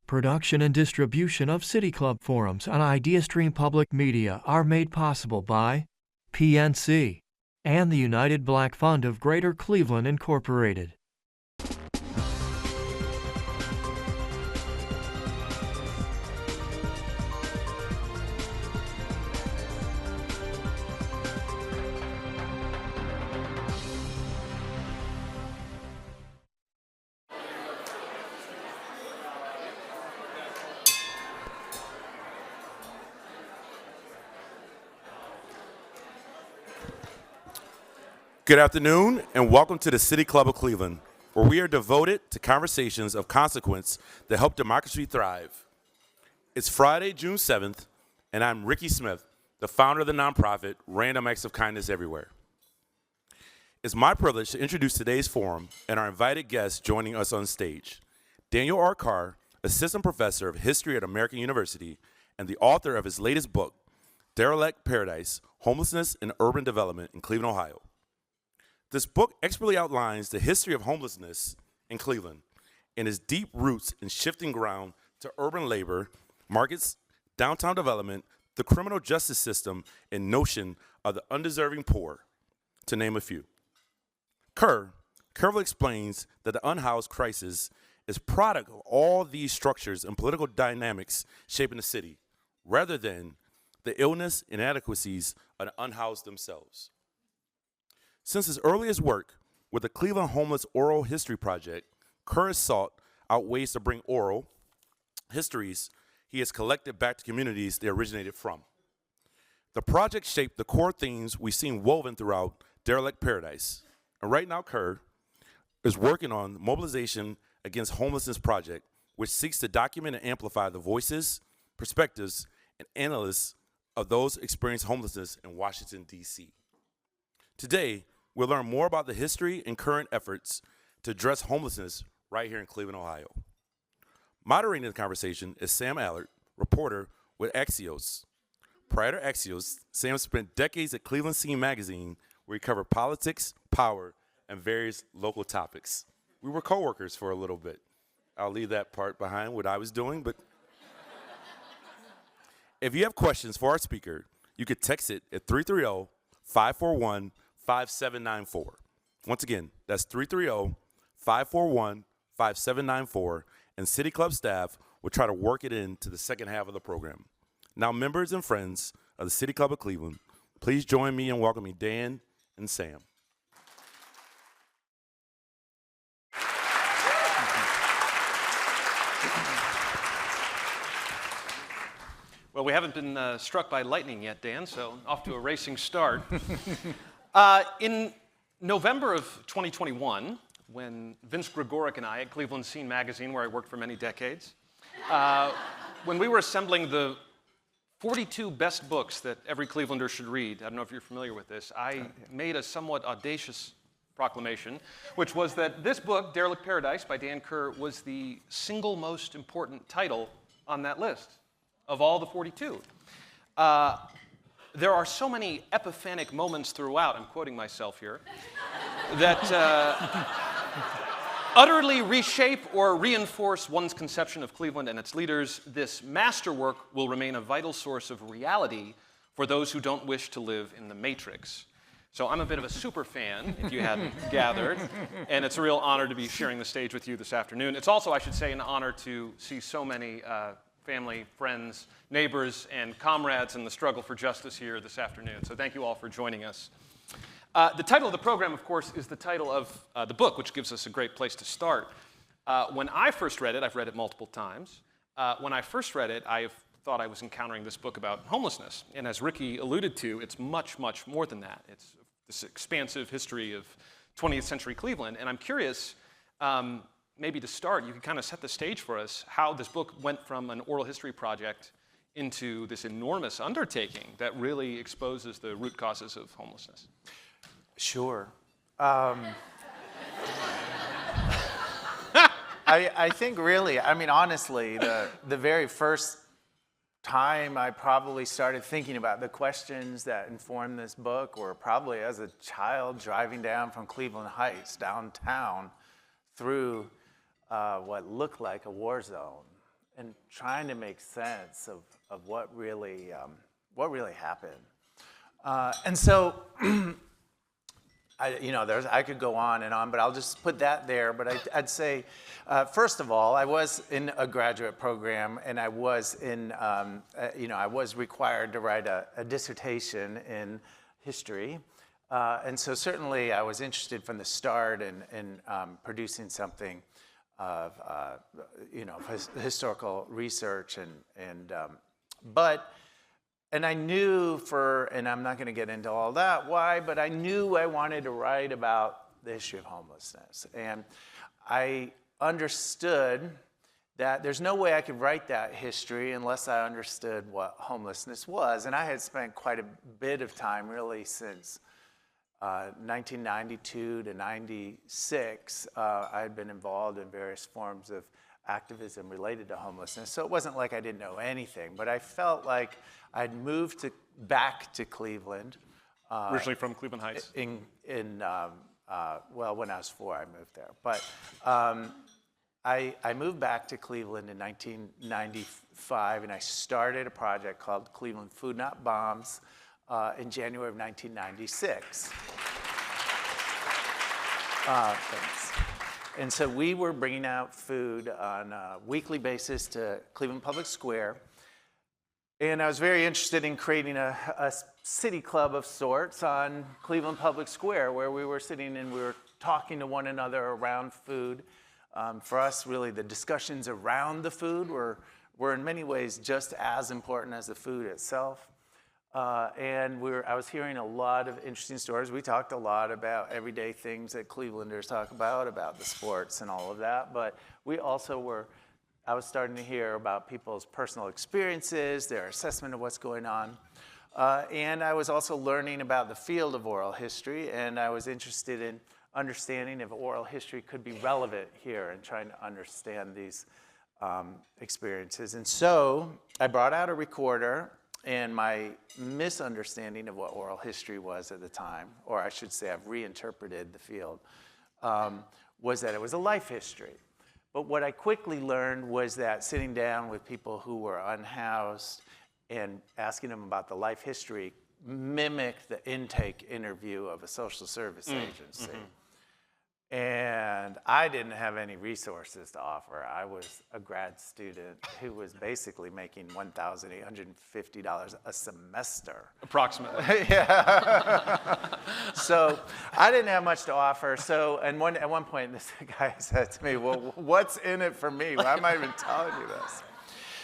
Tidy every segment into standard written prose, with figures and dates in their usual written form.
Production and distribution of City Club forums on IdeaStream Public Media are made possible by PNC and the United Black Fund of Greater Cleveland, Incorporated. Good afternoon, and welcome to the City Club of Cleveland, where we are devoted to conversations of consequence that help democracy thrive. It's Friday, June 7th, and I'm Ricky Smith, the founder of the nonprofit Random Acts of Kindness Everywhere. It's my privilege to introduce today's forum and our invited guests joining us on stage. Daniel R. Kerr, Assistant Professor of History at American University and the author of his latest book, Derelict Paradise, Homelessness and Urban Development in Cleveland, Ohio. This book expertly outlines the history of homelessness in Cleveland and its deep roots in shifting ground to urban labor, markets, downtown development, the criminal justice system, and notion of the undeserving poor, to name a few. Kerr carefully explains that the unhoused crisis is product of all these structures and political dynamics shaping the city, rather than the illness and inadequacies of the unhoused themselves. Since his earliest work with the Cleveland Homeless Oral History Project, Kerr has sought out ways to bring oral histories he has collected back to communities they originated from. The project shaped the core themes we've seen woven throughout Derelict Paradise. And right now, Kerr is working on the Mobilizing Against Homelessness project, which seeks to document and amplify the voices, perspectives, and analysis of those experiencing homelessness in Washington, D.C. Today, we'll learn more about the history and current efforts to address homelessness right here in Cleveland, Ohio. Moderating the conversation is Sam Allard, reporter with Axios. Prior to Axios, Sam spent decades at Cleveland Scene magazine, where he covered politics, power, and various local topics. We were co-workers for a little bit. I'll leave that part behind, what I was doing, but if you have questions for our speaker, you could text it at 330-541-5794. Once again, that's 330-541-5794, and City Club staff will try to work it into the second half of the program. Now, members and friends of the City Club of Cleveland, please join me in welcoming Dan and Sam. Well, we haven't been struck by lightning yet, Dan, so off to a racing start. In November of 2021, when Vince Gregoric and I at Cleveland Scene magazine, where I worked for many decades, when we were assembling the 42 best books that every Clevelander should read, I don't know if you're familiar with this, I made a somewhat audacious proclamation, which was that this book, Derelict Paradise by Dan Kerr, was the single most important title on that list of all the 42. There are so many epiphanic moments throughout, I'm quoting myself here, that utterly reshape or reinforce one's conception of Cleveland and its leaders. This masterwork will remain a vital source of reality for those who don't wish to live in the matrix. So I'm a bit of a super fan, if you hadn't gathered, and it's a real honor to be sharing the stage with you this afternoon. It's also, I should say, an honor to see so many family, friends, neighbors, and comrades in the struggle for justice here this afternoon. So thank you all for joining us. The title of the program, of course, is the title of the book, which gives us a great place to start. When I first read it, I've read it multiple times. When I first read it, I thought I was encountering this book about homelessness. And as Ricky alluded to, it's much, much more than that. It's this expansive history of 20th century Cleveland. And I'm curious, maybe to start, you could kind of set the stage for us how this book went from an oral history project into this enormous undertaking that really exposes the root causes of homelessness. Sure. I think really, I mean, honestly, the very first time I probably started thinking about the questions that informed this book were probably as a child driving down from Cleveland Heights downtown through what looked like a war zone. and trying to make sense of what really happened. And so, I could go on and on, but I'll just put that there. But I'd say, first of all, I was in a graduate program, and I was in, I was required to write a dissertation in history. And so certainly I was interested from the start in producing something of, historical research and I knew and I'm not going to get into all that, why, but I knew I wanted to write about the history of homelessness. And I understood that there's no way I could write that history unless I understood what homelessness was. And I had spent quite a bit of time, really, since 1992 to 96. I had been involved in various forms of activism related to homelessness. So it wasn't like I didn't know anything, but I felt like I'd moved back to Cleveland. Originally from Cleveland Heights? When I was 4, I moved there. But I moved back to Cleveland in 1995, and I started a project called Cleveland Food Not Bombs in January of 1996. Thanks. And so we were bringing out food on a weekly basis to Cleveland Public Square. And I was very interested in creating a city club of sorts on Cleveland Public Square, where we were sitting and we were talking to one another around food. For us, really, the discussions around the food were in many ways just as important as the food itself. And I was hearing a lot of interesting stories. We talked a lot about everyday things that Clevelanders talk about the sports and all of that. But we also I was starting to hear about people's personal experiences, their assessment of what's going on. And I was also learning about the field of oral history, and I was interested in understanding if oral history could be relevant here and trying to understand these experiences. And so I brought out a recorder, and my misunderstanding of what oral history was at the time, or I should say I've reinterpreted the field, was that it was a life history. But what I quickly learned was that sitting down with people who were unhoused and asking them about the life history mimicked the intake interview of a social service agency. Mm-hmm. And I didn't have any resources to offer. I was a grad student who was basically making $1,850 a semester. Approximately. Yeah. So I didn't have much to offer. So at one point, this guy said to me, well, what's in it for me? Why am I even telling you this?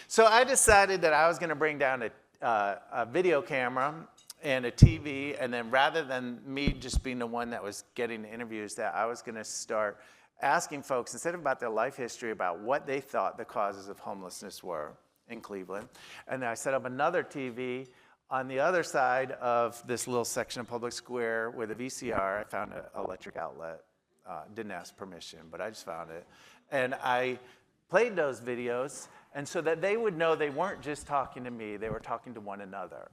So I decided that I was going to bring down a video camera and a TV, and then rather than me just being the one that was getting the interviews, that I was going to start asking folks, instead of about their life history, about what they thought the causes of homelessness were in Cleveland. And then I set up another TV on the other side of this little section of Public Square with a VCR. I found an electric outlet. Didn't ask permission, but I just found it. And I played those videos, and so that they would know they weren't just talking to me, they were talking to one another.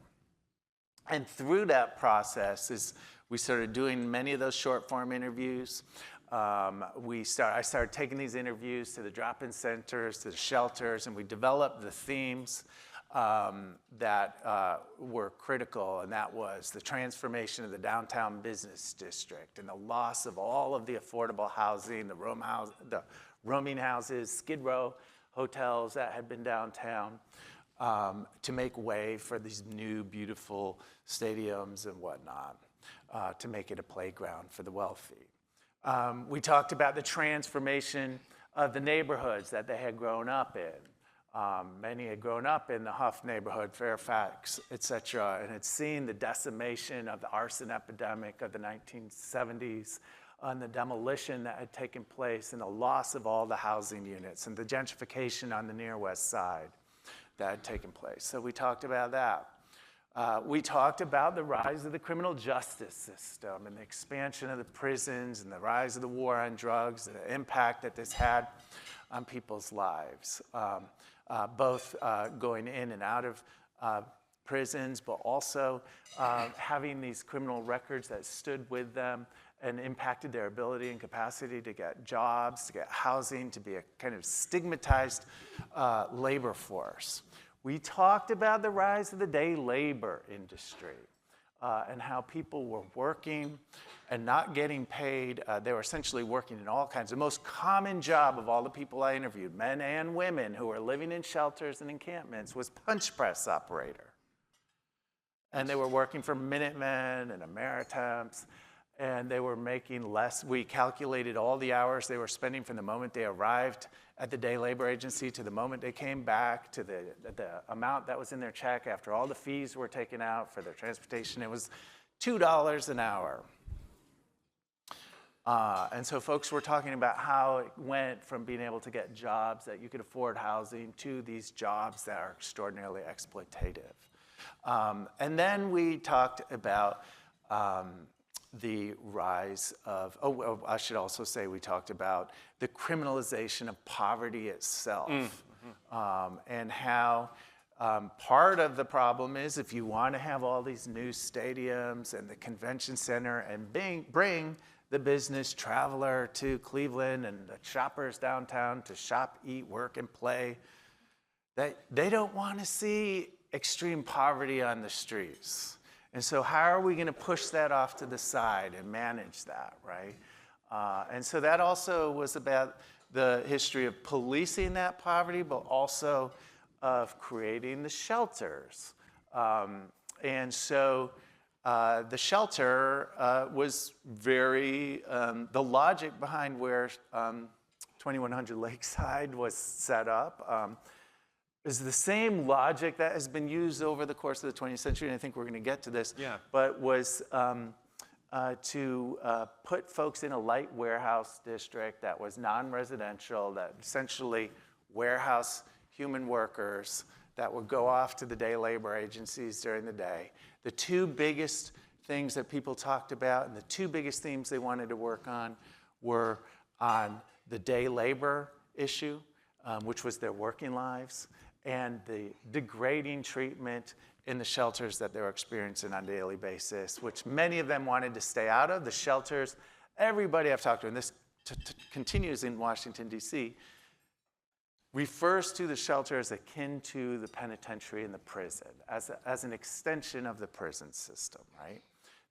And through that process, we started doing many of those short-form interviews. I started taking these interviews to the drop-in centers, to the shelters, and we developed the themes that were critical, and that was the transformation of the downtown business district and the loss of all of the affordable housing, the rooming houses, Skid Row hotels that had been downtown. To make way for these new, beautiful stadiums and whatnot, to make it a playground for the wealthy. We talked about the transformation of the neighborhoods that they had grown up in. Many had grown up in the Huff neighborhood, Fairfax, et cetera, and had seen the decimation of the arson epidemic of the 1970s, and the demolition that had taken place, and the loss of all the housing units, and the gentrification on the near west side that had taken place. So we talked about that. We talked about the rise of the criminal justice system and the expansion of the prisons and the rise of the war on drugs and the impact that this had on people's lives, both going in and out of prisons, but also having these criminal records that stood with them and impacted their ability and capacity to get jobs, to get housing, to be a kind of stigmatized labor force. We talked about the rise of the day labor industry and how people were working and not getting paid. They were essentially working in all kinds. The most common job of all the people I interviewed, men and women who were living in shelters and encampments, was punch press operator. And they were working for Minutemen and Ameritemps, and they were making less. We calculated all the hours they were spending from the moment they arrived at the day labor agency to the moment they came back, to the amount that was in their check after all the fees were taken out for their transportation. It was $2 an hour. And so folks were talking about how it went from being able to get jobs that you could afford housing to these jobs that are extraordinarily exploitative. And then we talked about the rise of, I should also say we talked about the criminalization of poverty itself. And how part of the problem is if you want to have all these new stadiums and the convention center and bring the business traveler to Cleveland and the shoppers downtown to shop, eat, work, and play, that they don't want to see extreme poverty on the streets. And so how are we going to push that off to the side and manage that, right? And so that also was about the history of policing that poverty, but also of creating the shelters. And so the shelter was very, the logic behind where 2100 Lakeside was set up is the same logic that has been used over the course of the 20th century, and I think we're going to get to this, but was to put folks in a light warehouse district that was non-residential, that essentially warehouse human workers that would go off to the day labor agencies during the day. The two biggest things that people talked about and the two biggest themes they wanted to work on were on the day labor issue, which was their working lives, and the degrading treatment in the shelters that they were experiencing on a daily basis, which many of them wanted to stay out of. The shelters, everybody I've talked to, and this continues in Washington, D.C., refers to the shelter as akin to the penitentiary and the prison, as an extension of the prison system, right?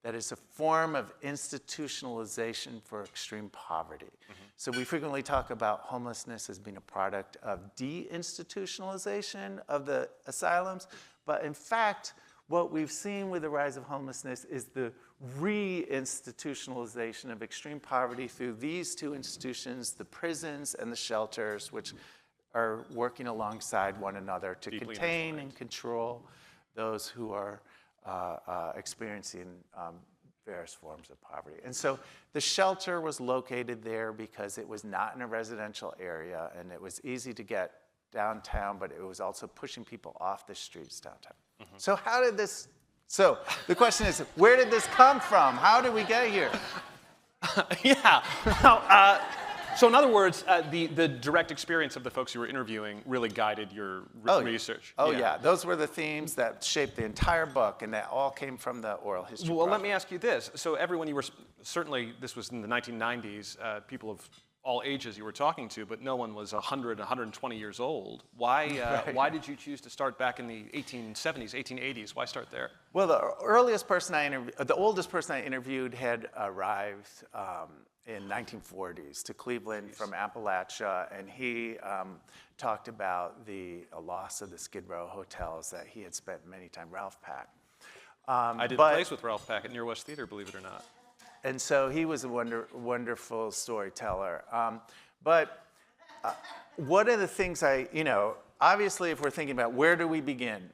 That is a form of institutionalization for extreme poverty. So we frequently talk about homelessness as being a product of deinstitutionalization of the asylums, but in fact, what we've seen with the rise of homelessness is the re-institutionalization of extreme poverty through these two institutions, the prisons and the shelters, which are working alongside one another to contain and control those who are experiencing various forms of poverty. And so the shelter was located there because it was not in a residential area and it was easy to get downtown, but it was also pushing people off the streets downtown. So how did this, so the question is, where did this come from? How did we get here? So in other words, the direct experience of the folks you were interviewing really guided your research. Yeah, those were the themes that shaped the entire book, and that all came from the oral history. Well, let me ask you this. So everyone you were, certainly this was in the 1990s, people of all ages you were talking to, but no one was 100, 120 years old. Why, why did you choose to start back in the 1870s, 1880s? Why start there? Well, the oldest person I interviewed had arrived in 1940s to Cleveland from Appalachia, and he talked about the loss of the Skid Row hotels that he had spent many times. Ralph Pack. I did plays with Ralph Pack at Near West Theater, believe it or not. And so he was a wonderful storyteller. But one of the things obviously if we're thinking about where do we begin,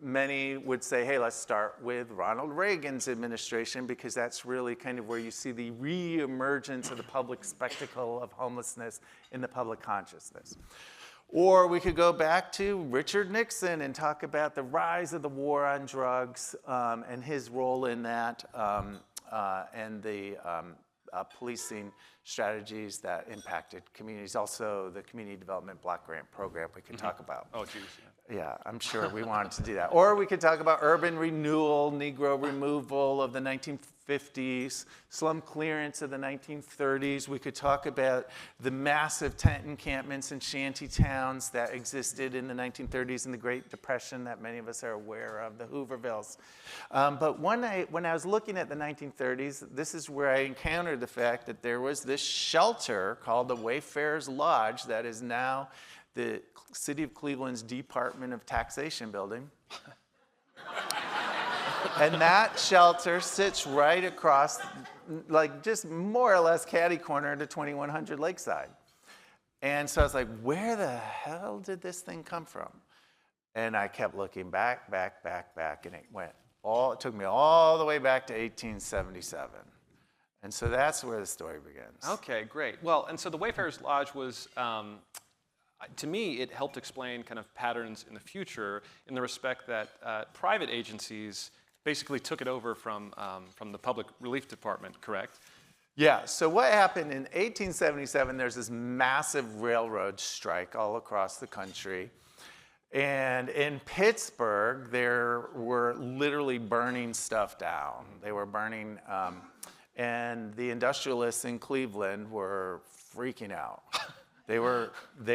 many would say, hey, let's start with Ronald Reagan's administration because that's really kind of where you see the re-emergence of the public spectacle of homelessness in the public consciousness. Or we could go back to Richard Nixon and talk about the rise of the war on drugs and his role in that and the policing strategies that impacted communities. Also, the Community Development Block Grant Program we could talk about. Oh, geez. Yeah, I'm sure we wanted to do that. Or we could talk about urban renewal, Negro removal of the 1950s, slum clearance of the 1930s. We could talk about the massive tent encampments and shanty towns that existed in the 1930s and the Great Depression that many of us are aware of, the Hoovervilles. But when I was looking at the 1930s, this is where I encountered the fact that there was this shelter called the Wayfarers Lodge that is now the City of Cleveland's Department of Taxation building. And that shelter sits right across, like just more or less catty corner to 2100 Lakeside. And so I was like, where the hell did this thing come from? And I kept looking back, and it took me all the way back to 1877. And so that's where the story begins. Okay, great. Well, and so the Wayfarers Lodge was, to me, it helped explain kind of patterns in the future in the respect that private agencies basically took it over from the Public Relief Department, correct? Yeah, so what happened in 1877, there's this massive railroad strike all across the country. And in Pittsburgh, they were literally burning stuff down. They were burning, and the industrialists in Cleveland were freaking out. They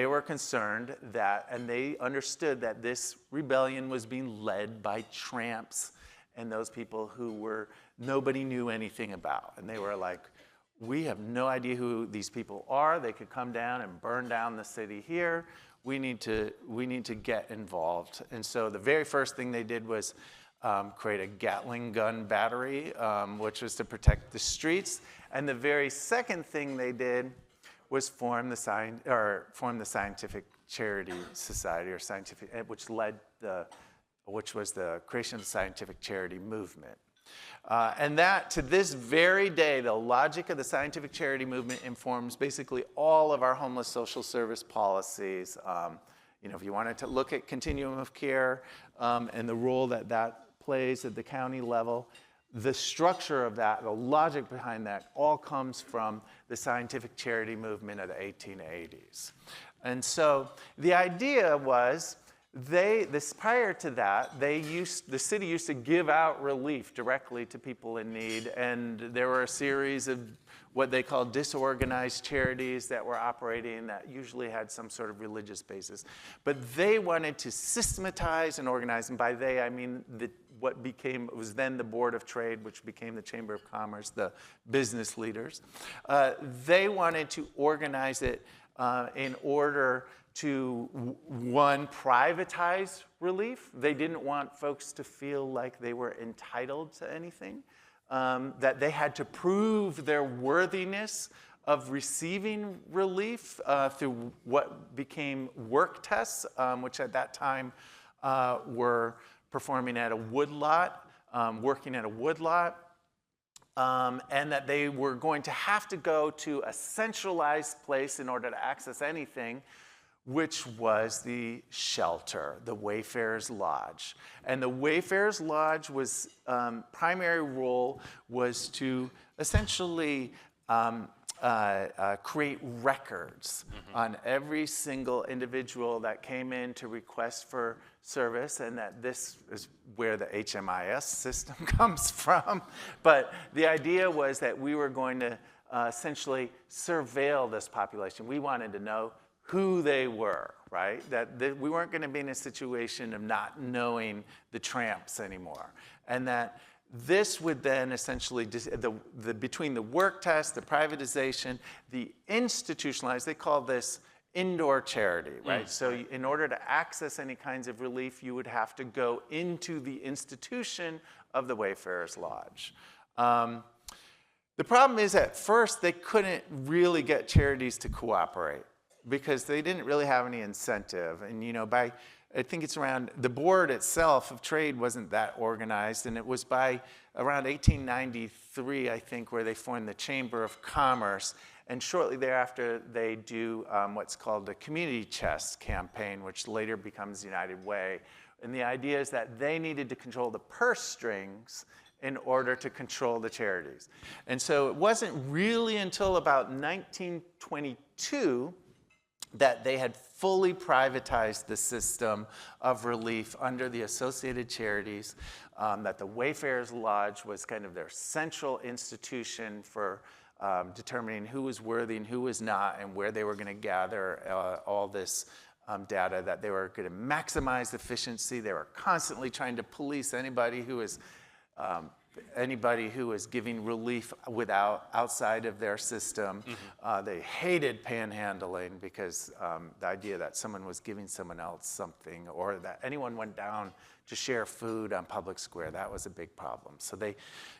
were concerned that, and they understood that this rebellion was being led by tramps and those people who nobody knew anything about. And they were like, we have no idea who these people are. They could come down and burn down the city here. We need to get involved. And so the very first thing they did was create a Gatling gun battery, which was to protect the streets. And the very second thing they did was form the Scientific Charity Society, which was the creation of the scientific charity movement. And that, to this very day, the logic of the scientific charity movement informs basically all of our homeless social service policies. If you wanted to look at continuum of care and the role that plays at the county level, the structure of that, the logic behind that, all comes from the scientific charity movement of the 1880s. And so the idea was, prior to that, the city used to give out relief directly to people in need, and there were a series of what they called disorganized charities that were operating that usually had some sort of religious basis. But they wanted to systematize and organize, and by they I mean what was then the Board of Trade, which became the Chamber of Commerce, the business leaders. They wanted to organize it in order to, one, privatize relief. They didn't want folks to feel like they were entitled to anything, that they had to prove their worthiness of receiving relief through what became work tests, which at that time were performing at a woodlot, working at a woodlot, and that they were going to have to go to a centralized place in order to access anything, which was the shelter, the Wayfarers Lodge. And the Wayfarers Lodge was, primary role was to essentially create records on every single individual that came in to request for service, and that this is where the HMIS system comes from. But the idea was that we were going to essentially surveil this population. We wanted to know who they were, right? That we weren't going to be in a situation of not knowing the tramps anymore. And that this would then essentially, between the work test, the privatization, the institutionalized, they call this indoor charity, right? So in order to access any kinds of relief, you would have to go into the institution of the Wayfarers Lodge. The problem is, at first, they couldn't really get charities to cooperate because they didn't really have any incentive. And I think it's around, the board itself of trade wasn't that organized, and it was by around 1893, I think, where they formed the Chamber of Commerce. And shortly thereafter, they do what's called the Community Chest campaign, which later becomes United Way. And the idea is that they needed to control the purse strings in order to control the charities. And so it wasn't really until about 1922 that they had fully privatized the system of relief under the Associated Charities, that the Wayfarers Lodge was kind of their central institution for determining who was worthy and who was not, and where they were going to gather all this data, that they were going to maximize efficiency. They were constantly trying to police anybody who was giving relief outside of their system. They hated panhandling because the idea that someone was giving someone else something, or that anyone went down to share food on public square, that was a big problem. So they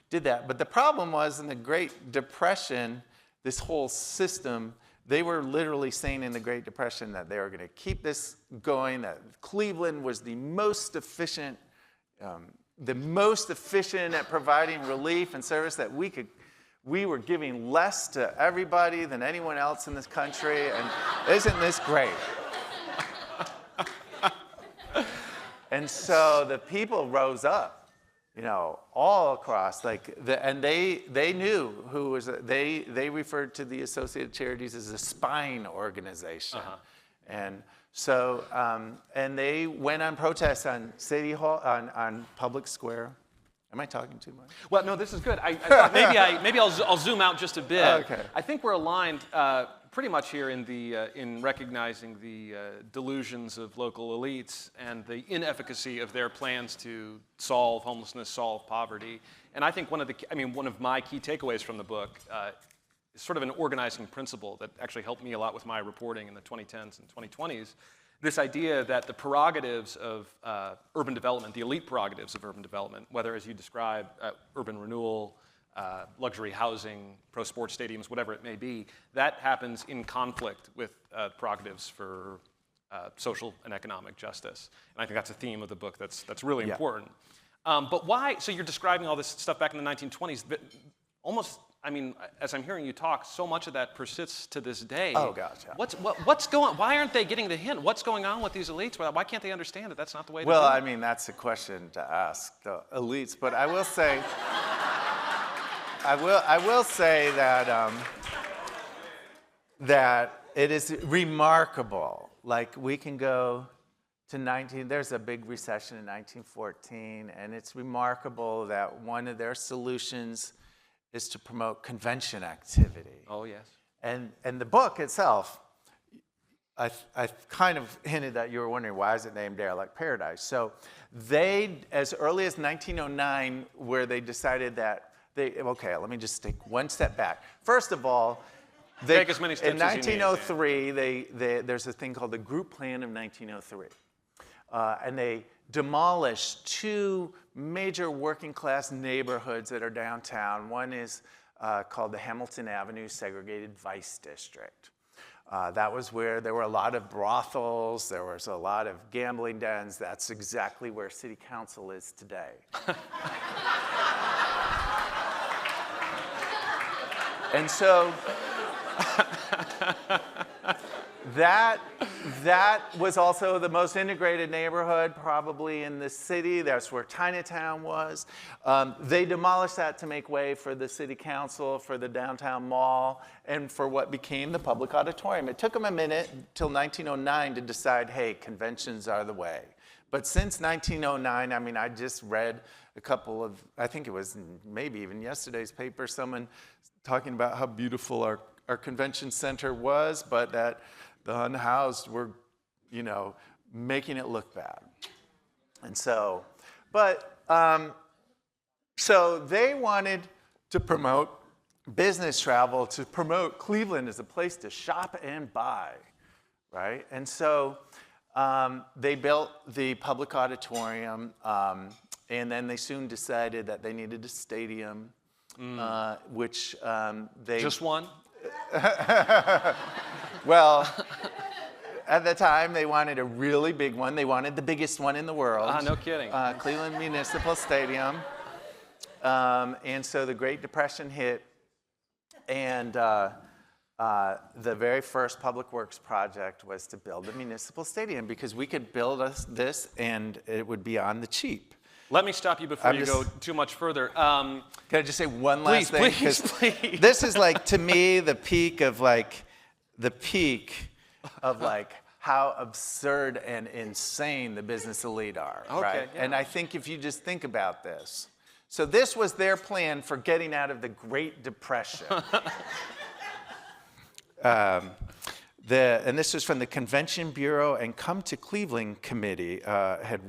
did that. But the problem was, in the Great Depression, this whole system, they were literally saying in the Great Depression that they were going to keep this going, that Cleveland was the most efficient at providing relief and service, that we were giving less to everybody than anyone else in this country, and isn't this great? And so the people rose up, all across, and they knew who was, they referred to the Associated Charities as a spine organization. And so, and they went on protests on City Hall, on Public Square. Am I talking too much? Well, no, this is good. I thought maybe I'll zoom out just a bit. Okay. I think we're aligned pretty much here in recognizing the delusions of local elites and the inefficacy of their plans to solve homelessness, solve poverty. And I think one of my key takeaways from the book is sort of an organizing principle that actually helped me a lot with my reporting in the 2010s and 2020s. This idea that the prerogatives of urban development, the elite prerogatives of urban development, whether, as you describe, urban renewal, luxury housing, pro sports stadiums, whatever it may be, that happens in conflict with prerogatives for social and economic justice. And I think that's a theme of the book that's really important. But why, so you're describing all this stuff back in the 1920s, but almost, as I'm hearing you talk, so much of that persists to this day. Oh, gosh, yeah. What's going on? Why aren't they getting the hint? What's going on with these elites? Why can't they understand that that's not the way to do it? Well, that's a question to ask the elites, but I will say, that it is remarkable. Like, we can go to there's a big recession in 1914, and it's remarkable that one of their solutions is to promote convention activity. Oh, yes. And the book itself, I kind of hinted that you were wondering, why is it named Derelict Paradise? So they, as early as 1909, where they decided that okay, let me just take one step back. First of all, take as many steps in 1903, there's a thing called the Group Plan of 1903. And they demolished two major working class neighborhoods that are downtown. One is called the Hamilton Avenue Segregated Vice District. That was where there were a lot of brothels, there was a lot of gambling dens. That's exactly where City Council is today. And so that was also the most integrated neighborhood probably in the city. That's where Chinatown was. They demolished that to make way for the city council, for the downtown mall, and for what became the public auditorium. It took them a minute till 1909 to decide, hey, conventions are the way. But since 1909, I just read a couple of, I think it was maybe even yesterday's paper, someone talking about how beautiful our convention center was, but that the unhoused were, making it look bad. And so, so they wanted to promote business travel, to promote Cleveland as a place to shop and buy, right? And so they built the public auditorium, and then they soon decided that they needed a stadium, which they... Just one? Well, at the time, they wanted a really big one. They wanted the biggest one in the world. No kidding. Cleveland Municipal Stadium. And so the Great Depression hit, and the very first public works project was to build a municipal stadium, because we could build this and it would be on the cheap. Let me stop you before you go too much further. Can I just say one last thing? Please. This is like, to me, the peak of how absurd and insane the business elite are, right? Yeah. And I think if you just think about this. So this was their plan for getting out of the Great Depression. And this was from the Convention Bureau and Come to Cleveland Committee had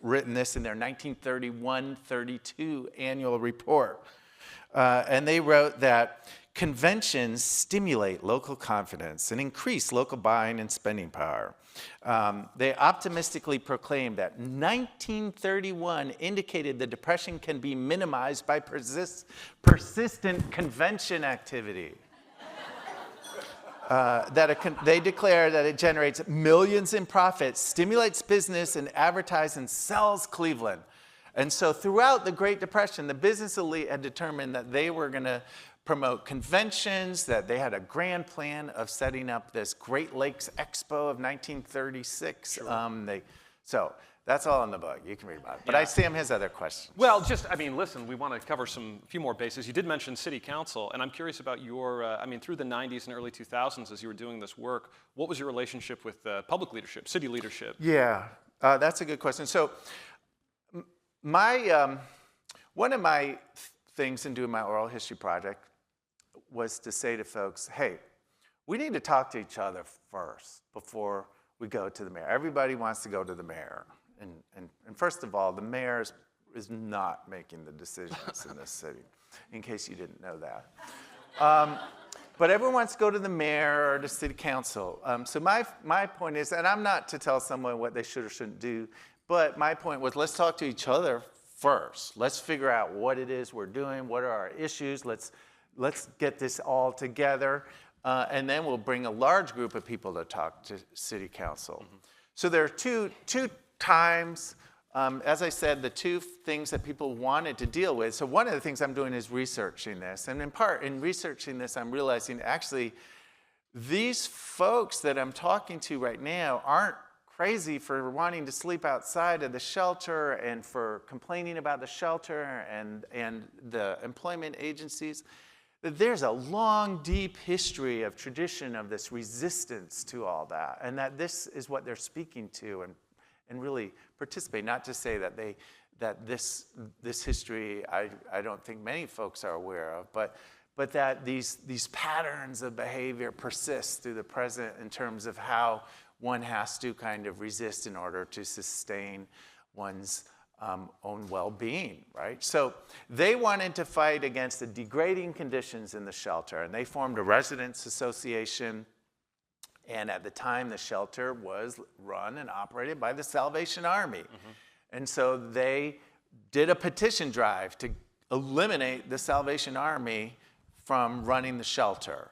written this in their 1931-32 annual report. And they wrote that conventions stimulate local confidence and increase local buying and spending power. They optimistically proclaimed that 1931 indicated the Depression can be minimized by persistent convention activity. They declare that it generates millions in profits, stimulates business, and advertises and sells Cleveland. And so throughout the Great Depression, the business elite had determined that they were going to promote conventions, that they had a grand plan of setting up this Great Lakes Expo of 1936. Sure. So that's all in the book. You can read about it. But Sam has other questions. Well, listen, we want to cover a few more bases. You did mention city council, and I'm curious about your, through the 90s and early 2000s as you were doing this work, what was your relationship with public leadership, city leadership? Yeah, that's a good question. So one of my things in doing my oral history project was to say to folks, hey, we need to talk to each other first before we go to the mayor. Everybody wants to go to the mayor. And first of all, the mayor is not making the decisions in this city, in case you didn't know that. But everyone wants to go to the mayor or the city council. So my point is, and I'm not to tell someone what they should or shouldn't do, but my point was, let's talk to each other first. Let's figure out what it is we're doing, what are our issues, let's get this all together, and then we'll bring a large group of people to talk to city council. Mm-hmm. So there are two times, as I said, the two things that people wanted to deal with. So one of the things I'm doing is researching this. And in part, in researching this, I'm realizing actually these folks that I'm talking to right now aren't crazy for wanting to sleep outside of the shelter and for complaining about the shelter and the employment agencies. There's a long, deep history of tradition of this resistance to all that, and that this is what they're speaking to and really participate. Not to say that this history I don't think many folks are aware of, but that these patterns of behavior persist through the present in terms of how one has to kind of resist in order to sustain one's own well-being, right? So they wanted to fight against the degrading conditions in the shelter, and they formed a residents association. And at the time, the shelter was run and operated by the Salvation Army. Mm-hmm. And so they did a petition drive to eliminate the Salvation Army from running the shelter.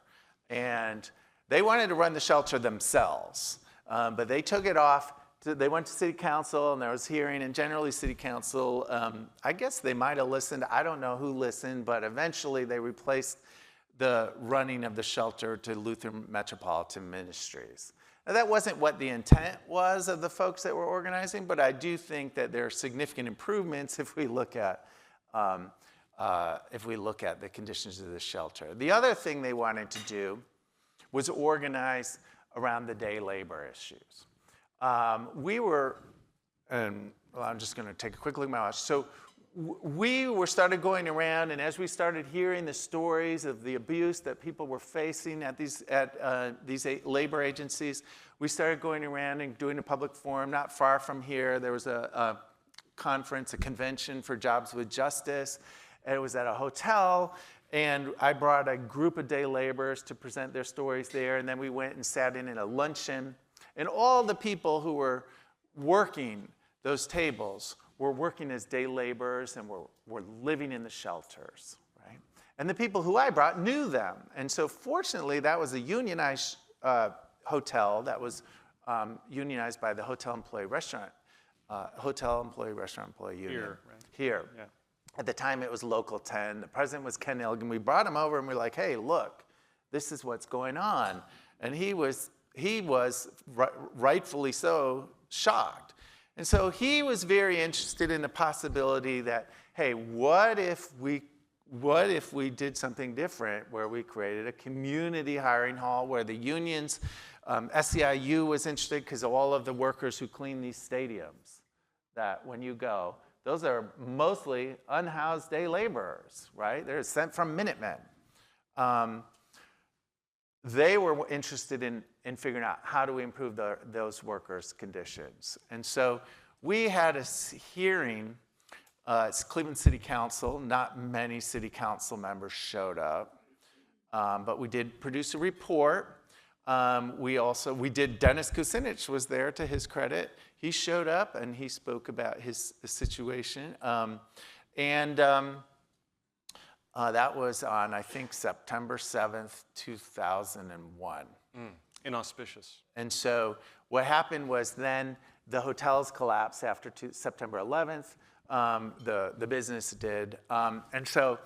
And they wanted to run the shelter themselves, but they took it off. They went to city council, and there was hearing, and generally city council, I guess they might have listened. I don't know who listened, but eventually they replaced the running of the shelter to Lutheran Metropolitan Ministries. Now, that wasn't what the intent was of the folks that were organizing, but I do think that there are significant improvements if we look at the conditions of the shelter. The other thing they wanted to do was organize around the day labor issues. I'm just going to take a quick look at my watch. So we started going around, and as we started hearing the stories of the abuse that people were facing at these labor agencies, we started going around and doing a public forum not far from here. There was a conference, a convention for Jobs with Justice, and it was at a hotel. And I brought a group of day laborers to present their stories there, and then we went and sat in a luncheon. And all the people who were working those tables were working as day laborers and were living in the shelters, right? And the people who I brought knew them. And so fortunately, that was a unionized hotel that was unionized by the Hotel Employee Restaurant Employee Union. Here, right? Here. Yeah. At the time, it was Local 10. The president was Ken Ilgen. We brought him over, and we're like, hey, look, this is what's going on. And he was rightfully so shocked. And so he was very interested in the possibility that, hey, what if we did something different where we created a community hiring hall where the unions, SEIU was interested because all of the workers who clean these stadiums, that when you go, those are mostly unhoused day laborers, right? They're sent from Minutemen. They were interested in figuring out how do we improve those workers' conditions. And so we had a hearing. It's Cleveland City Council. Not many city council members showed up, but we did produce a report. We did, Dennis Kucinich was there, to his credit. He showed up and he spoke about his situation. That was on, I think, September 7th, 2001. Inauspicious. And so what happened was then the hotels collapsed after September 11th. The business did. And so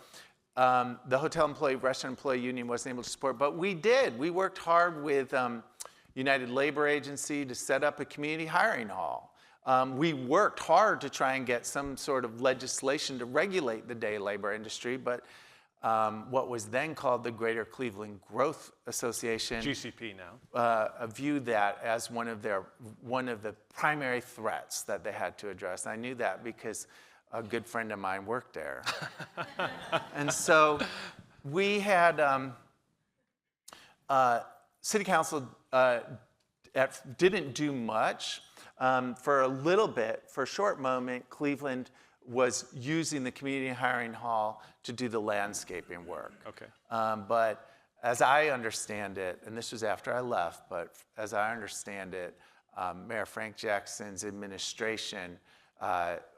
the hotel employee, restaurant employee union wasn't able to support, but we did. We worked hard with United Labor Agency to set up a community hiring hall. We worked hard to try and get some sort of legislation to regulate the day labor industry, but what was then called the Greater Cleveland Growth Association, GCP now, viewed that as one of the primary threats that they had to address. And I knew that because a good friend of mine worked there. And so we had City Council didn't do much. For a little bit, for a short moment, Cleveland was using the community hiring hall to do the landscaping work. Okay. But as I understand it, and this was after I left, but as I understand it, Mayor Frank Jackson's administration,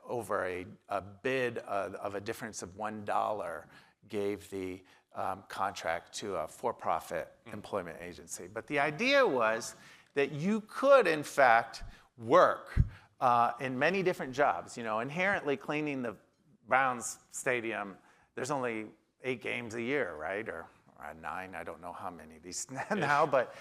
over a bid of a difference of $1, gave the contract to a for-profit employment agency. But the idea was that you could, in fact, work in many different jobs. You know, inherently cleaning the Browns stadium, there's only 8 games a year, right? Or 9, I don't know how many these now, but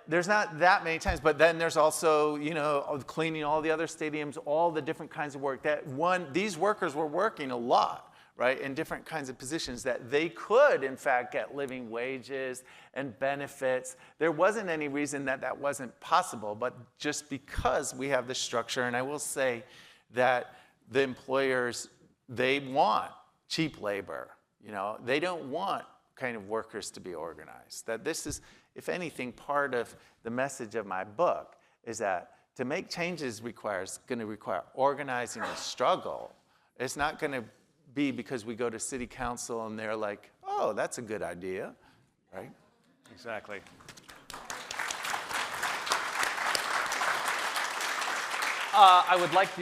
there's not that many times. But then there's also, you know, cleaning all the other stadiums, all the different kinds of work. These workers were working a lot, right, in different kinds of positions that they could, in fact, get living wages and benefits. There wasn't any reason that that wasn't possible, but just because we have this structure, and I will say that the employers, they want cheap labor. You know, they don't want kind of workers to be organized. That this is, if anything, part of the message of my book is that to make changes going to require organizing and struggle. It's not going to be because we go to city council and they're like, oh, that's a good idea, right? Exactly. I'd like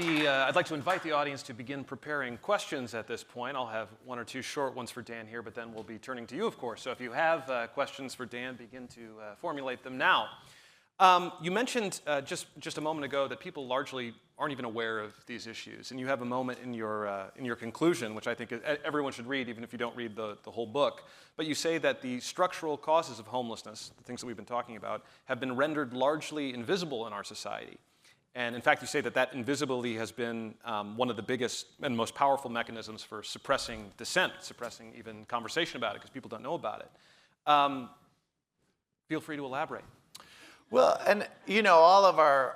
to invite the audience to begin preparing questions at this point. I'll have 1 or 2 short ones for Dan here, but then we'll be turning to you, of course. So if you have questions for Dan, begin to formulate them now. You mentioned just a moment ago that people largely aren't even aware of these issues, and you have a moment in your conclusion, which I think everyone should read, even if you don't read the whole book. But you say that the structural causes of homelessness, the things that we've been talking about, have been rendered largely invisible in our society. And in fact, you say that that invisibility has been one of the biggest and most powerful mechanisms for suppressing dissent, suppressing even conversation about it, because people don't know about it. Feel free to elaborate. Well, and you know, all of our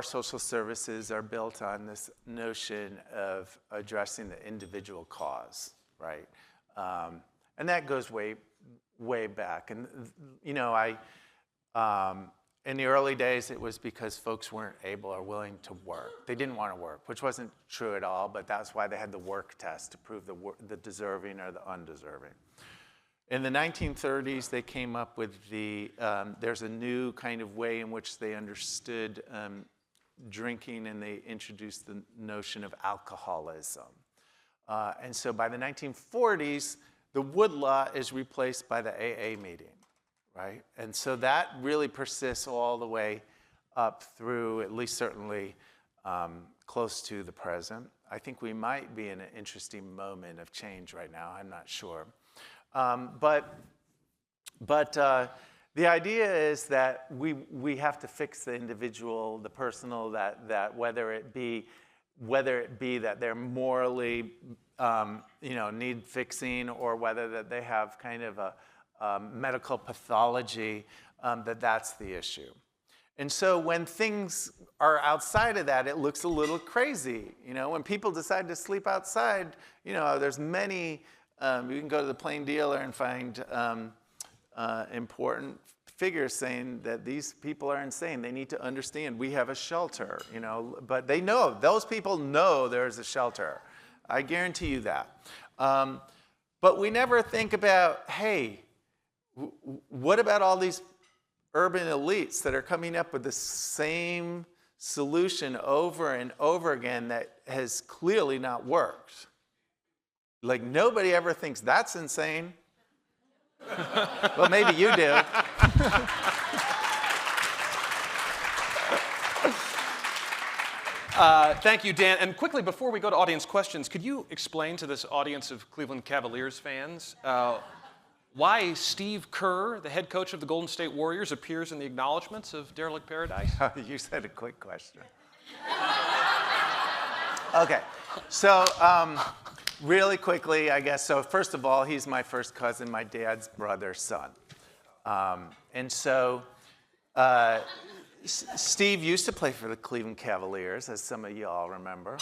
social services are built on this notion of addressing the individual cause, right? And that goes way, way back. And you know, in the early days, it was because folks weren't able or willing to work. They didn't want to work, which wasn't true at all, but that's why they had the work test to prove the deserving or the undeserving. In the 1930s, they came up with there's a new kind of way in which they understood drinking, and they introduced the notion of alcoholism. And so by the 1940s, the woodlot is replaced by the AA meeting. Right? And so that really persists all the way up through, at least certainly close to the present. I think we might be in an interesting moment of change right now. I'm not sure. But The idea is that we have to fix the individual, the personal, that whether it be that they're morally, need fixing, or whether that they have kind of a medical pathology, that's the issue. And so when things are outside of that, it looks a little crazy. When people decide to sleep outside, there's many, you can go to the Plain Dealer and find important figures saying that these people are insane. They need to understand we have a shelter, but those people know there's a shelter. I guarantee you that. But we never think about, hey, what about all these urban elites that are coming up with the same solution over and over again that has clearly not worked? Like, nobody ever thinks that's insane. Well, maybe you do. Thank you, Dan. And quickly, before we go to audience questions, could you explain to this audience of Cleveland Cavaliers fans why Steve Kerr, the head coach of the Golden State Warriors, appears in the acknowledgments of Derelict Paradise? You said a quick question. Okay, so really quickly, I guess. So first of all, he's my first cousin, my dad's brother's son. And so Steve used to play for the Cleveland Cavaliers, as some of you all remember.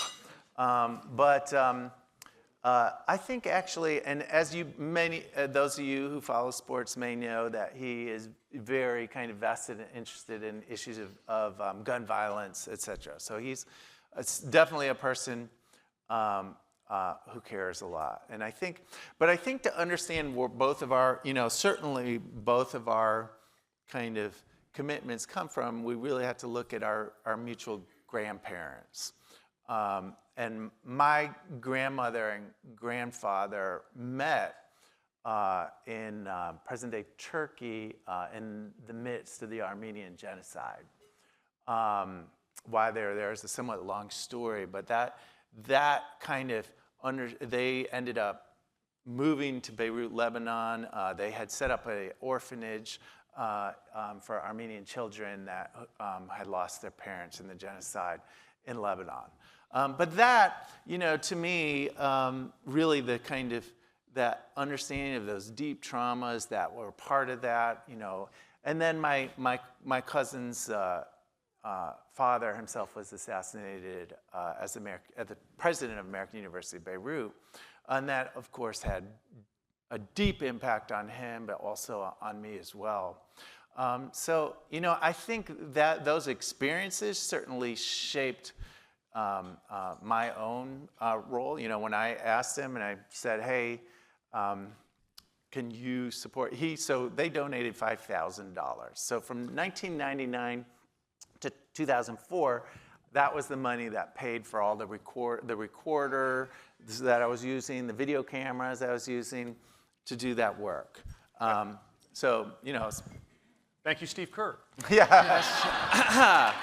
I think actually, and as those of you who follow sports may know, that he is very kind of vested and interested in issues of gun violence, etc. So it's definitely a person who cares a lot. And I think to understand where both of our, certainly both of our kind of commitments come from, we really have to look at our mutual grandparents. And my grandmother and grandfather met in present-day Turkey in the midst of the Armenian genocide. Why they're there is a somewhat long story, but that kind of they ended up moving to Beirut, Lebanon. They had set up an orphanage for Armenian children that had lost their parents in the genocide in Lebanon. But that, to me, really the kind of that understanding of those deep traumas that were part of that, And then my cousin's father himself was assassinated as the president of American University of Beirut, and that, of course, had a deep impact on him, but also on me as well. So, I think that those experiences certainly shaped my own role. When I asked him and I said, hey, can you support, so they donated $5,000. So from 1999 to 2004, that was the money that paid for all the recorder that I was using, the video cameras I was using to do that work. So, Thank you, Steve Kerr. Yeah.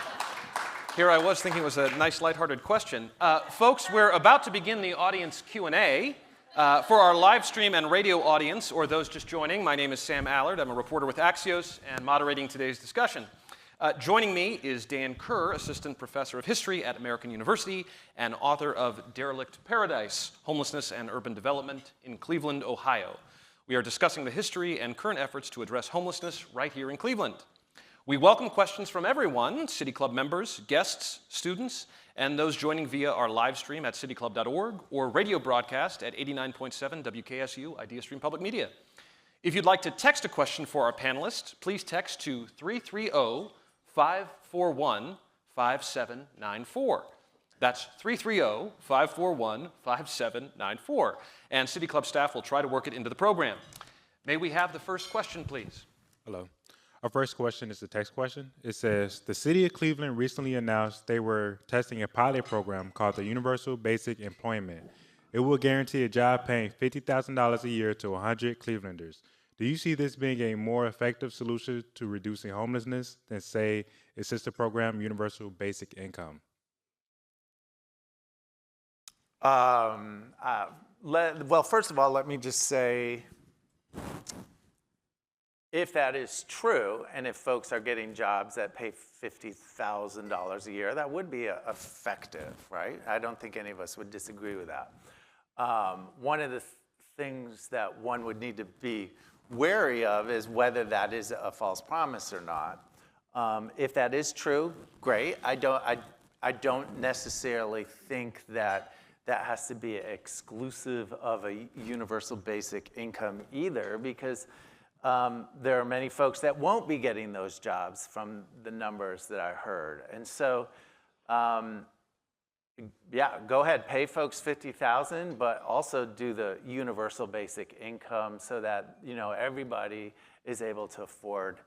Here I was thinking it was a nice, lighthearted question. Folks, we're about to begin the audience Q&A. For our live stream and radio audience, or those just joining, my name is Sam Allard. I'm a reporter with Axios and moderating today's discussion. Joining me is Dan Kerr, Assistant Professor of History at American University and author of Derelict Paradise, Homelessness and Urban Development in Cleveland, Ohio. We are discussing the history and current efforts to address homelessness right here in Cleveland. We welcome questions from everyone, City Club members, guests, students, and those joining via our live stream at cityclub.org or radio broadcast at 89.7 WKSU Idea Stream Public Media. If you'd like to text a question for our panelists, please text to 330-541-5794. That's 330-541-5794. And City Club staff will try to work it into the program. May we have the first question, please? Hello. Our first question is a text question. It says, the city of Cleveland recently announced they were testing a pilot program called the Universal Basic Employment. It will guarantee a job paying $50,000 a year to 100 Clevelanders. Do you see this being a more effective solution to reducing homelessness than, say, its sister program, Universal Basic Income? Well, first of all, let me just say, if that is true, and if folks are getting jobs that pay $50,000 a year, that would be effective, right? I don't think any of us would disagree with that. One of the things that one would need to be wary of is whether that is a false promise or not. If that is true, great. I don't necessarily think that that has to be exclusive of a universal basic income either, because there are many folks that won't be getting those jobs from the numbers that I heard. And so, yeah, go ahead, pay folks $50,000, but also do the universal basic income so that, you know, everybody is able to afford,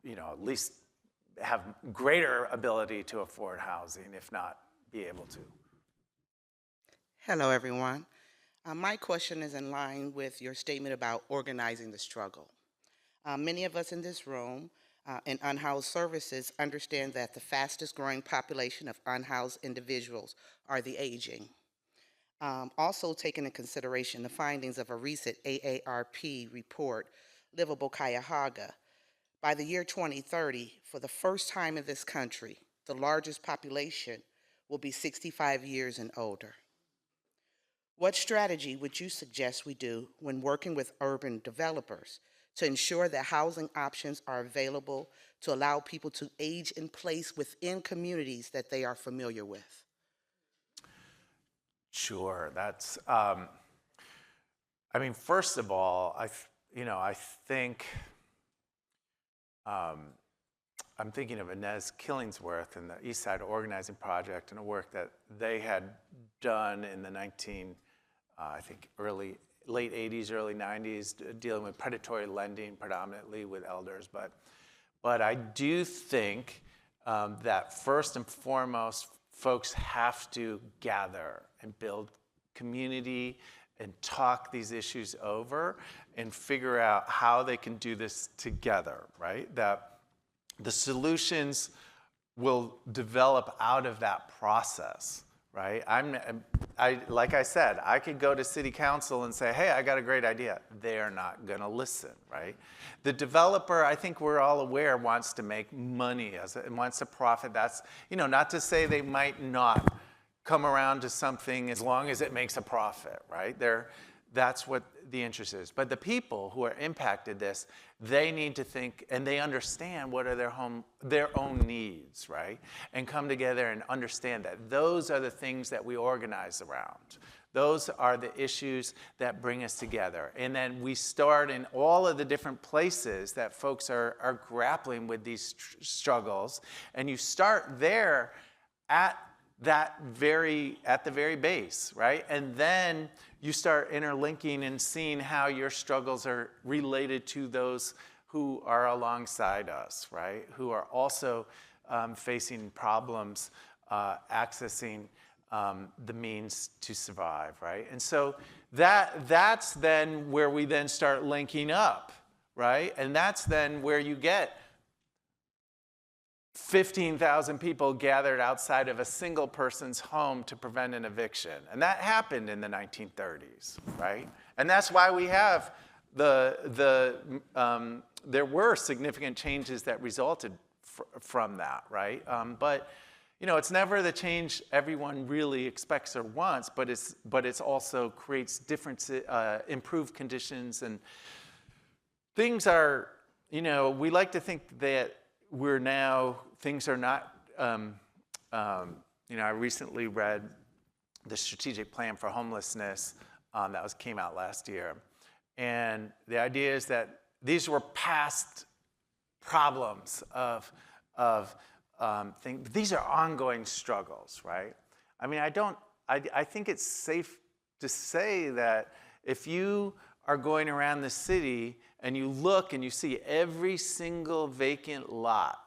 you know, at least have greater ability to afford housing, if not be able to. Hello, everyone. My question is in line with your statement about organizing the struggle. Many of us in this room in unhoused services understand that the fastest growing population of unhoused individuals are the aging. Also taking into consideration the findings of a recent AARP report, Livable Cuyahoga, by the year 2030, for the first time in this country, the largest population will be 65 years and older. What strategy would you suggest we do when working with urban developers to ensure that housing options are available to allow people to age in place within communities that they are familiar with? Sure, that's, I mean, first of all, I think, I'm thinking of Inez Killingsworth and the East Side Organizing Project and a work that they had done in the late 80s, early 90s, dealing with predatory lending predominantly with elders. But I do think that first and foremost, folks have to gather and build community and talk these issues over and figure out how they can do this together, right? That the solutions will develop out of that process, right? Like I said, I could go to city council and say, hey, I got a great idea. They're not gonna listen, right? The developer, I think we're all aware, wants to make money, wants to profit. That's, you know, not to say they might not come around to something as long as it makes a profit, right? That's what the interest is. But the people who are impacted this, they need to think, and they understand what are their own needs, right? And come together and understand that those are the things that we organize around. Those are the issues that bring us together. And then we start in all of the different places that folks are grappling with these struggles. And you start there at the very base, right? And then you start interlinking and seeing how your struggles are related to those who are alongside us, right? Who are also facing problems, accessing the means to survive, right? And so that's then where we then start linking up, right? And that's then where you get 15,000 people gathered outside of a single person's home to prevent an eviction. And that happened in the 1930s, right? And that's why we have there were significant changes that resulted from that, right? But, you know, it's never the change everyone really expects or wants, but it's also creates different, improved conditions, and things are, you know, we like to think that things are not, you know, I recently read the strategic plan for homelessness that came out last year. And the idea is that these were past problems of things. These are ongoing struggles, right? I mean, I think it's safe to say that if you are going around the city and you look and you see every single vacant lot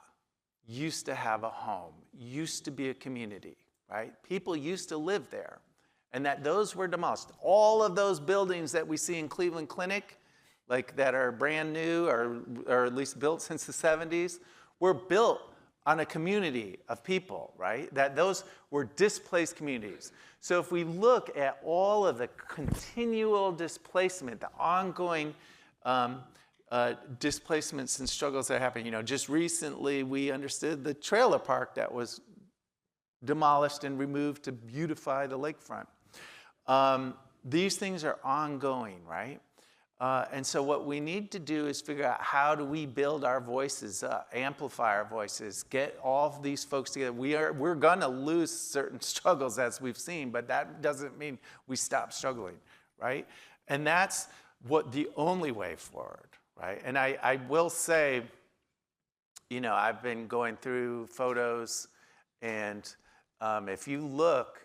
used to have a home, used to be a community, right? People used to live there, and that those were demolished. All of those buildings that we see in Cleveland Clinic, like that are brand new or at least built since the 70s, were built on a community of people, right? That those were displaced communities. So if we look at all of the continual displacement, the ongoing displacements and struggles that happen. Just recently we understood the trailer park that was demolished and removed to beautify the lakefront. These things are ongoing, right? And so what we need to do is figure out how do we build our voices up, amplify our voices, get all of these folks together. We're going to lose certain struggles as we've seen, but that doesn't mean we stop struggling, right? And that's what the only way forward, right? And I will say, I've been going through photos, and if you look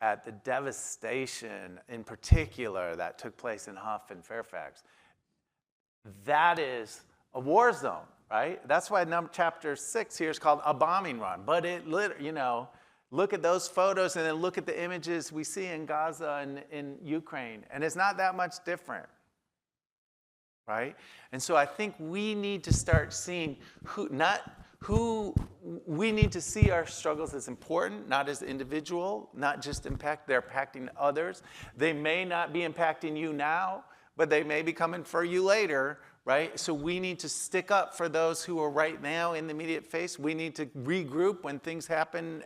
at the devastation in particular that took place in Huff and Fairfax, that is a war zone, right? That's why chapter 6 here is called A Bombing Run. But look at those photos and then look at the images we see in Gaza and in Ukraine, and it's not that much different, right? And so I think we need to start seeing we need to see our struggles as important, not as individual, not just they're impacting others. They may not be impacting you now, but they may be coming for you later, right? So we need to stick up for those who are right now in the immediate face. We need to regroup when things happen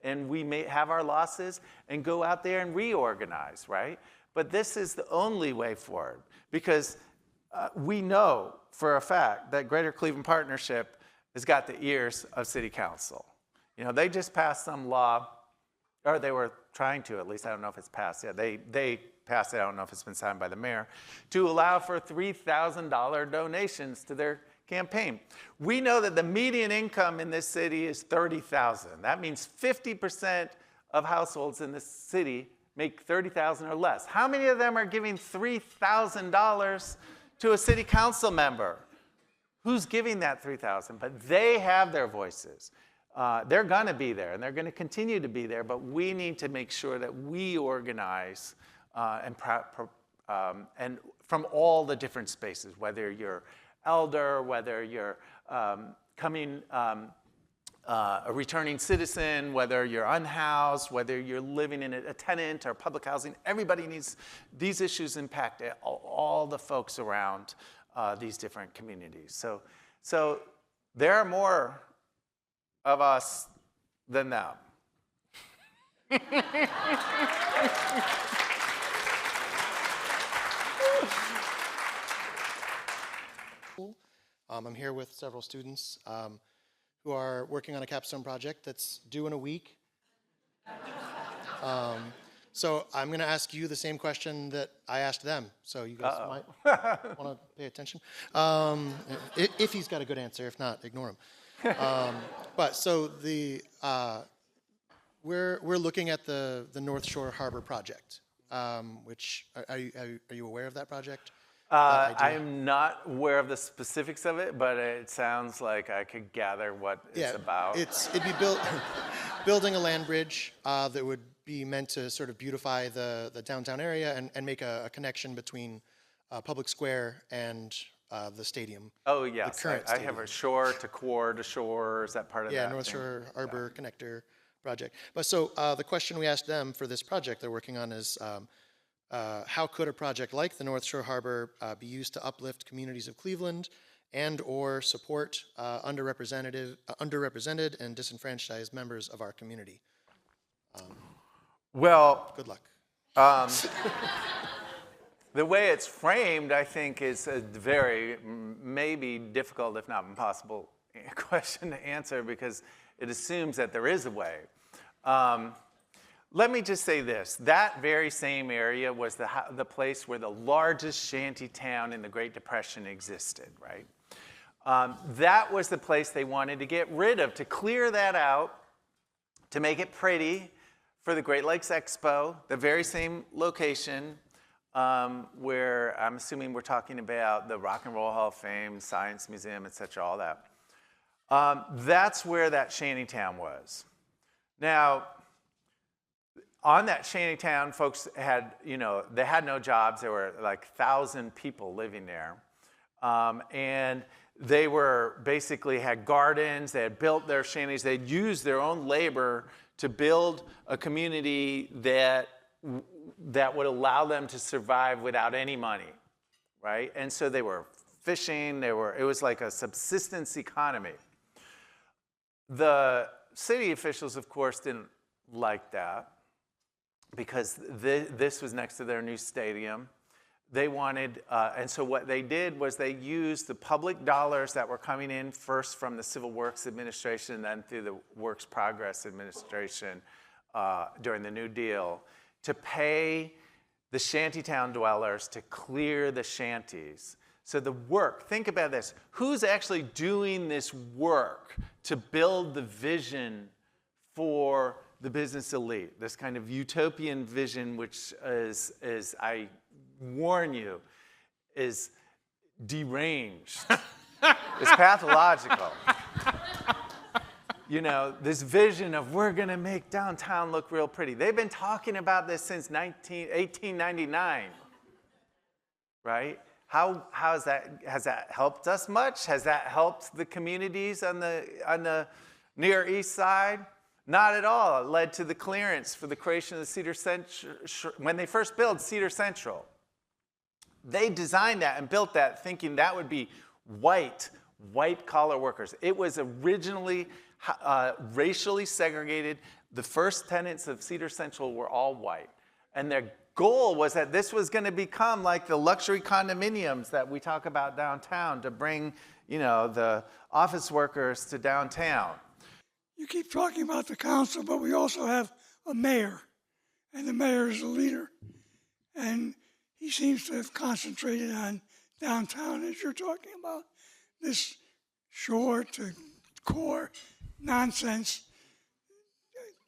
and we may have our losses and go out there and reorganize, right? But this is the only way forward, because we know for a fact that Greater Cleveland Partnership has got the ears of City Council. They just passed some law, or they were trying to, at least. I don't know if it's passed yet. They passed it, I don't know if it's been signed by the mayor, to allow for $3,000 donations to their campaign. We know that the median income in this city is $30,000. That means 50% of households in this city make $30,000 or less. How many of them are giving $3,000 to a city council member? Who's giving that $3,000? But they have their voices. They're going to be there, and they're going to continue to be there, but we need to make sure that we organize and from all the different spaces, whether you're elder, whether you're a returning citizen, whether you're unhoused, whether you're living in a tenant or public housing. Everybody needs, these issues impact all the folks around these different communities. So there are more of us than them. I'm here with several students who are working on a capstone project that's due in a week. So I'm going to ask you the same question that I asked them. So you guys might want to pay attention. If he's got a good answer, if not, ignore him. But so we're looking at the North Shore Harbor project, which are you aware of that project? I'm not aware of the specifics of it, but it sounds like I could gather what it's about. It'd be building a land bridge that would be meant to sort of beautify the downtown area and make a connection between Public Square and the stadium. Oh, yes. The current I have a shore to core to shore. Is that part of that? Yeah, North Shore Harbor Connector project. But so the question we asked them for this project they're working on is, how could a project like the North Shore Harbor be used to uplift communities of Cleveland and or support underrepresented and disenfranchised members of our community? Well, good luck. The way it's framed, I think, is a very maybe difficult, if not impossible, question to answer because it assumes that there is a way. Let me just say this. That very same area was the place where the largest shanty town in the Great Depression existed, right? That was the place they wanted to get rid of, to clear that out, to make it pretty for the Great Lakes Expo, the very same location where I'm assuming we're talking about the Rock and Roll Hall of Fame, Science Museum, et cetera, all that. That's where that shanty town was. Now, on that shanty town, folks had, they had no jobs. There were like 1,000 people living there. And they were basically had gardens. They had built their shanties. They'd used their own labor to build a community that would allow them to survive without any money, right? And so they were fishing, it was like a subsistence economy. The city officials, of course, didn't like that because this was next to their new stadium. They wanted, and so what they did was they used the public dollars that were coming in first from the Civil Works Administration and then through the Works Progress Administration during the New Deal to pay the shantytown dwellers to clear the shanties. So the work, think about this. Who's actually doing this work to build the vision for the business elite? This kind of utopian vision, which is I warn you, is deranged. It's pathological. You know, this vision of we're going to make downtown look real pretty. They've been talking about this since 1899, right? How has that helped us much? Has that helped the communities on the Near East Side? Not at all. It led to the clearance for the creation of the Cedar Central. When they first built Cedar Central, they designed that and built that thinking that would be white-collar workers. It was originally racially segregated. The first tenants of Cedar Central were all white. And their goal was that this was going to become like the luxury condominiums that we talk about downtown to bring, you know, the office workers to downtown. You keep talking about the council, but we also have a mayor, and the mayor is a leader. And he seems to have concentrated on downtown, as you're talking about, this shore to core nonsense,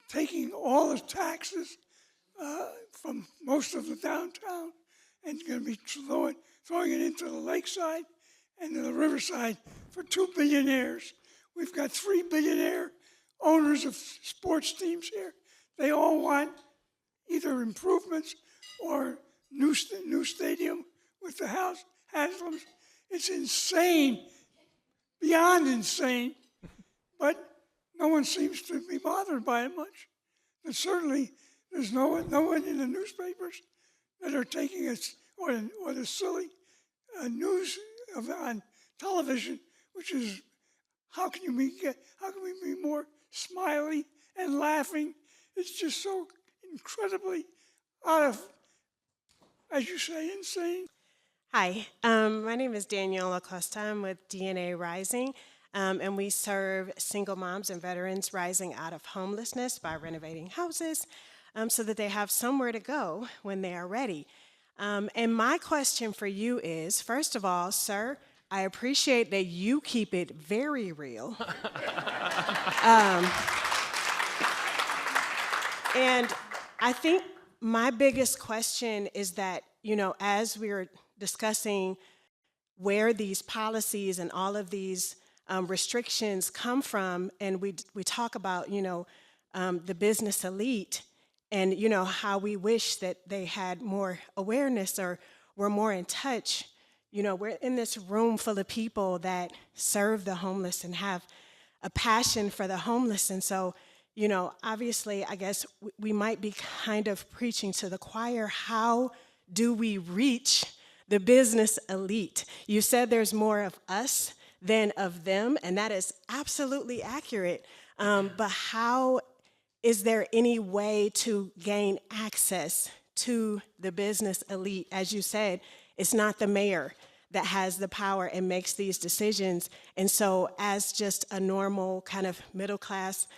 taking all the taxes from most of the downtown and going to be throwing it into the lakeside and to the riverside for 2 billionaires. We've got 3 billionaire owners of sports teams here. They all want either improvements or new stadium with the Haslam's. It's insane, beyond insane, but no one seems to be bothered by it much. And certainly, there's no one in the newspapers that are taking it, or the silly news on television, which is how can we be more smiley and laughing? It's just so incredibly out of, as you say, insane. Hi, my name is Daniela Costa. I'm with DNA Rising, and we serve single moms and veterans rising out of homelessness by renovating houses so that they have somewhere to go when they are ready. And my question for you is, first of all, sir, I appreciate that you keep it very real. And I think my biggest question is that, you know, as we're discussing where these policies and all of these restrictions come from, and we talk about, you know, the business elite, and, you know, how we wish that they had more awareness or were more in touch. You know, we're in this room full of people that serve the homeless and have a passion for the homeless. And so, you know, obviously, I guess we might be kind of preaching to the choir. How do we reach the business elite? You said there's more of us than of them, and that is absolutely accurate. But how is there any way to gain access to the business elite? As you said, it's not the mayor that has the power and makes these decisions. And so as just a normal kind of middle class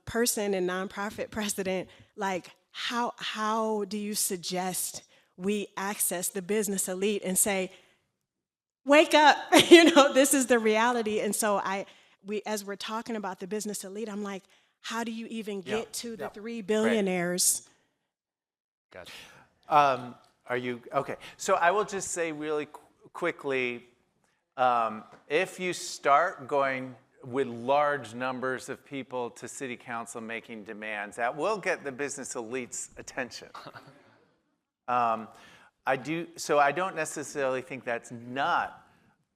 person and nonprofit president, like how do you suggest we access the business elite and say, wake up, you know, this is the reality. And so as we're talking about the business elite, I'm like, how do you even get to the 3 billionaires? Gotcha. Are you, okay. So I will just say really quickly, if you start going with large numbers of people to city council making demands, that will get the business elite's attention. I don't necessarily think that's not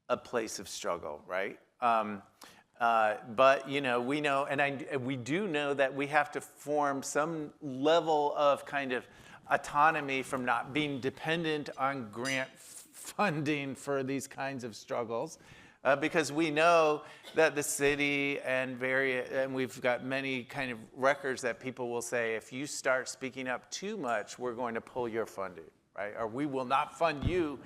a place of struggle, right? But you know, we know, and we do know that we have to form some level of kind of autonomy from not being dependent on grant funding for these kinds of struggles. Because we know that the city and we've got many kind of records that people will say, if you start speaking up too much, we're going to pull your funding, right? Or we will not fund you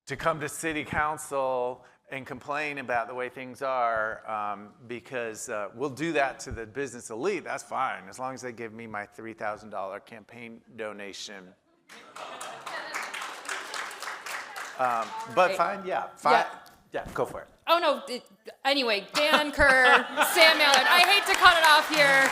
to come to city council and complain about the way things are, because we'll do that to the business elite. That's fine, as long as they give me my $3,000 campaign donation. But fine, yeah. Yeah, go for it. Oh, no. Anyway, Dan, Kerr, Sam Mallard. I hate to cut it off here.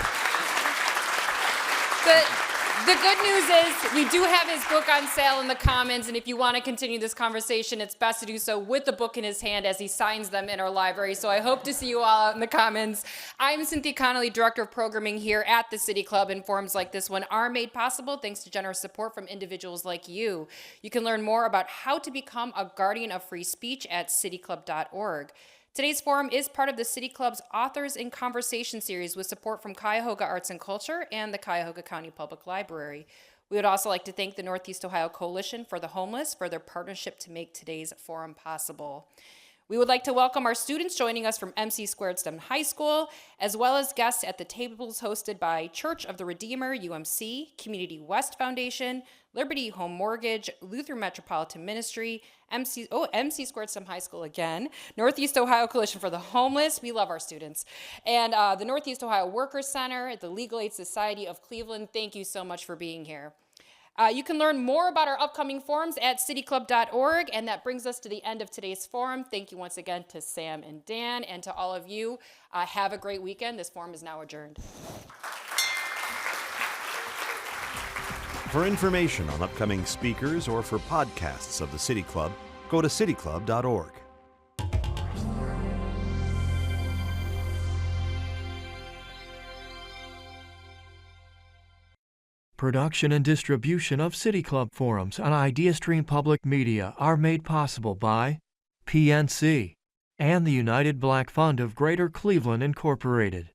The good news is we do have his book on sale in the Commons, and if you want to continue this conversation, it's best to do so with the book in his hand as he signs them in our library. So I hope to see you all out in the Commons. I'm Cynthia Connolly, Director of Programming here at the City Club, and forums like this one are made possible thanks to generous support from individuals like you. You can learn more about how to become a guardian of free speech at cityclub.org. Today's forum is part of the City Club's Authors in Conversation series with support from Cuyahoga Arts and Culture and the Cuyahoga County Public Library. We would also like to thank the Northeast Ohio Coalition for the Homeless for their partnership to make today's forum possible. We would like to welcome our students joining us from MC Squared STEM High School, as well as guests at the tables hosted by Church of the Redeemer, UMC, Community West Foundation, Liberty Home Mortgage, Luther Metropolitan Ministry, MC Squared STEM High School again, Northeast Ohio Coalition for the Homeless, we love our students, and the Northeast Ohio Workers Center, the Legal Aid Society of Cleveland. Thank you so much for being here. You can learn more about our upcoming forums at cityclub.org, and that brings us to the end of today's forum. Thank you once again to Sam and Dan, and to all of you. Have a great weekend. This forum is now adjourned. For information on upcoming speakers or for podcasts of the City Club, go to cityclub.org. Production and distribution of City Club forums on IdeaStream Public Media are made possible by PNC and the United Black Fund of Greater Cleveland, Incorporated.